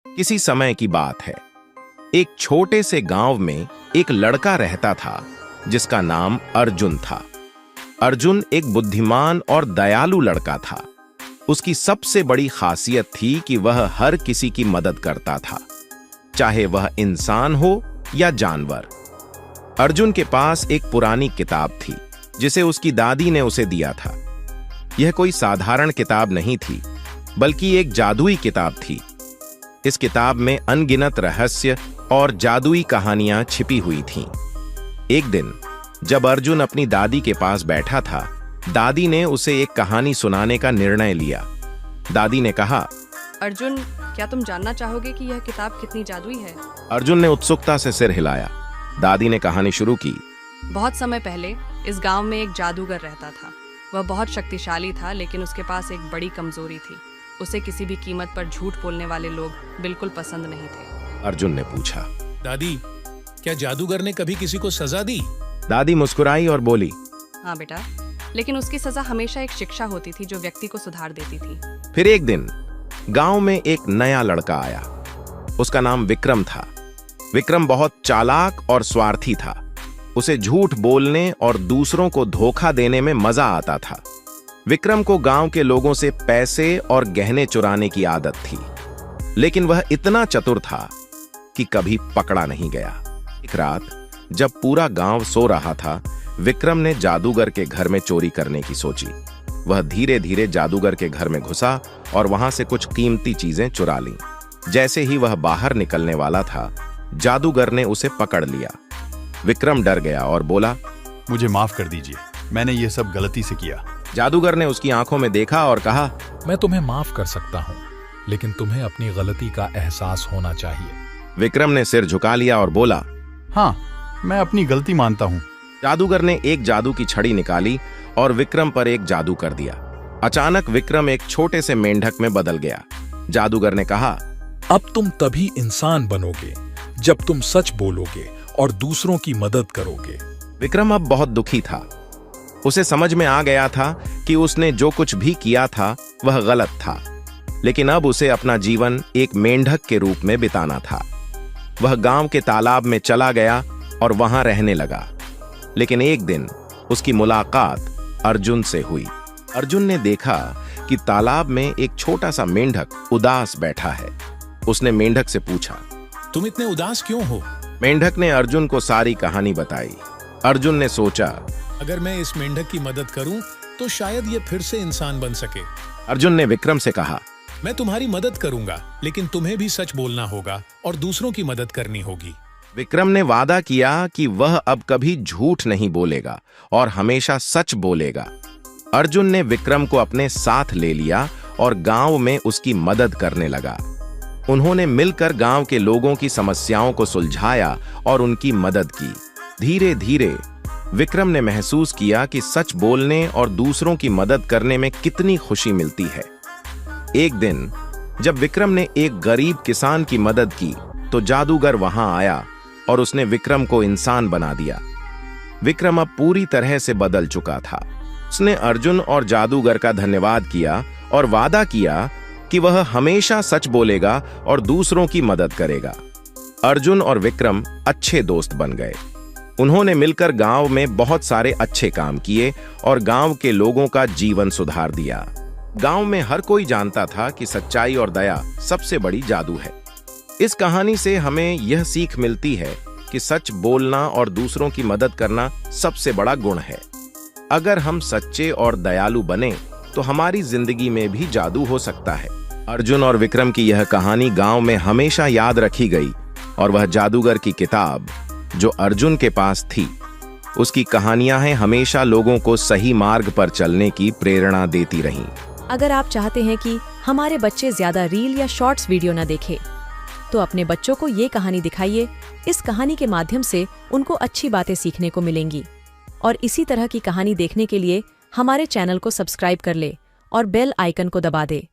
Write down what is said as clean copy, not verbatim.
किसी समय की बात है। एक छोटे से गांव में एक लड़का रहता था जिसका नाम अर्जुन था। अर्जुन एक बुद्धिमान और दयालु लड़का था। उसकी सबसे बड़ी खासियत थी कि वह हर किसी की मदद करता था, चाहे वह इंसान हो या जानवर। अर्जुन के पास एक पुरानी किताब थी जिसे उसकी दादी ने उसे दिया था। यह कोई साधारण किताब नहीं थी, बल्कि एक जादुई किताब थी। इस किताब में अनगिनत रहस्य और जादुई कहानियां छिपी हुई थीं। एक दिन जब अर्जुन अपनी दादी के पास बैठा था, दादी ने उसे एक कहानी सुनाने का निर्णय लिया। दादी ने कहा, अर्जुन, क्या तुम जानना चाहोगे कि यह किताब कितनी जादुई है? अर्जुन ने उत्सुकता से सिर हिलाया। दादी ने कहानी शुरू की। बहुत समय पहले इस गांव में एक जादूगर रहता था। वह बहुत शक्तिशाली था, लेकिन उसके पास एक बड़ी कमजोरी थी। उसे किसी भी कीमत पर झूठ बोलने वाले लोग बिल्कुल पसंद नहीं थे। अर्जुन ने पूछा, दादी, क्या जादूगर ने कभी किसी को सजा दी? दादी मुस्कुराई और बोली, हाँ बेटा, लेकिन उसकी सजा हमेशा एक शिक्षा होती थी जो व्यक्ति को सुधार देती थी। फिर एक दिन गांव में एक नया लड़का आया। उसका नाम विक्रम था। विक्रम बहुत चालाक और स्वार्थी था। उसे झूठ बोलने और दूसरों को धोखा देने में मजा आता था। विक्रम को गांव के लोगों से पैसे और गहने चुराने की आदत थी, लेकिन वह इतना चतुर था कि कभी पकड़ा नहीं गया। एक रात जब पूरा गांव सो रहा था, विक्रम ने जादूगर के घर में चोरी करने की सोची। वह धीरे धीरे जादूगर के घर में घुसा और वहां से कुछ कीमती चीजें चुरा लीं। जैसे ही वह बाहर निकलने वाला था, जादूगर ने उसे पकड़ लिया। विक्रम डर गया और बोला, मुझे माफ कर दीजिए, मैंने ये सब गलती से किया। जादूगर ने उसकी आंखों में देखा और कहा, मैं तुम्हें माफ कर सकता हूँ, लेकिन तुम्हें अपनी गलती का एहसास होना चाहिए। विक्रम ने सिर झुका लिया और बोला, हाँ, मैं अपनी गलती मानता हूँ। जादूगर ने एक जादू की छड़ी निकाली और विक्रम पर एक जादू कर दिया। अचानक विक्रम एक छोटे से मेंढक में बदल गया। जादूगर ने कहा, अब तुम तभी इंसान बनोगे जब तुम सच बोलोगे और दूसरों की मदद करोगे। विक्रम अब बहुत दुखी था। उसे समझ में आ गया था कि उसने जो कुछ भी किया था वह गलत था, लेकिन अब उसे अपना जीवन एक मेंढक के रूप में बिताना था। वह गांव के तालाब में चला गया और वहां रहने लगा। लेकिन एक दिन उसकी मुलाकात अर्जुन से हुई। अर्जुन ने देखा कि तालाब में एक छोटा सा मेंढक उदास बैठा है। उसने मेंढक से पूछा, तुम इतने उदास क्यों हो? मेंढक ने अर्जुन को सारी कहानी बताई। अर्जुन ने सोचा, अगर मैं इस मेंढक की मदद करूं तो शायद ये फिर से इंसान बन सके। अर्जुन ने विक्रम से कहा, मैं तुम्हारी मदद करूंगा, लेकिन तुम्हें भी सच बोलना होगा और दूसरों की मदद करनी होगी। विक्रम ने वादा किया कि वह अब कभी झूठ नहीं बोलेगा और हमेशा सच बोलेगा। अर्जुन ने विक्रम को अपने साथ ले लिया और गांव में उसकी मदद करने लगा। उन्होंने मिलकर गांव के लोगों की समस्याओं को सुलझाया और उनकी मदद की। धीरे धीरे विक्रम ने महसूस किया कि सच बोलने और दूसरों की मदद करने में कितनी खुशी मिलती है। एक दिन जब विक्रम ने एक गरीब किसान की मदद की, तो जादूगर वहां आया और उसने विक्रम को इंसान बना दिया। विक्रम अब पूरी तरह से बदल चुका था। उसने अर्जुन और जादूगर का धन्यवाद किया और वादा किया कि वह हमेशा सच बोलेगा और दूसरों की मदद करेगा। अर्जुन और विक्रम अच्छे दोस्त बन गए। उन्होंने मिलकर गांव में बहुत सारे अच्छे काम किए और गांव के लोगों का जीवन सुधार दिया। गांव में हर कोई जानता था कि सच्चाई और दया सबसे बड़ी जादू है। इस कहानी से हमें यह सीख मिलती है कि सच बोलना और दूसरों की मदद करना सबसे बड़ा गुण है। अगर हम सच्चे और दयालु बने तो हमारी जिंदगी में भी जादू हो सकता है। अर्जुन और विक्रम की यह कहानी गांव में हमेशा याद रखी गई और वह जादूगर की किताब जो अर्जुन के पास थी, उसकी कहानियां हैं हमेशा लोगों को सही मार्ग पर चलने की प्रेरणा देती रहीं। अगर आप चाहते हैं कि हमारे बच्चे ज्यादा रील या शॉर्ट्स वीडियो न देखें, तो अपने बच्चों को ये कहानी दिखाइए। इस कहानी के माध्यम से उनको अच्छी बातें सीखने को मिलेंगी। और इसी तरह की कहानी देखने के लिए हमारे चैनल को सब्सक्राइब कर ले और बेल आइकन को दबा दे।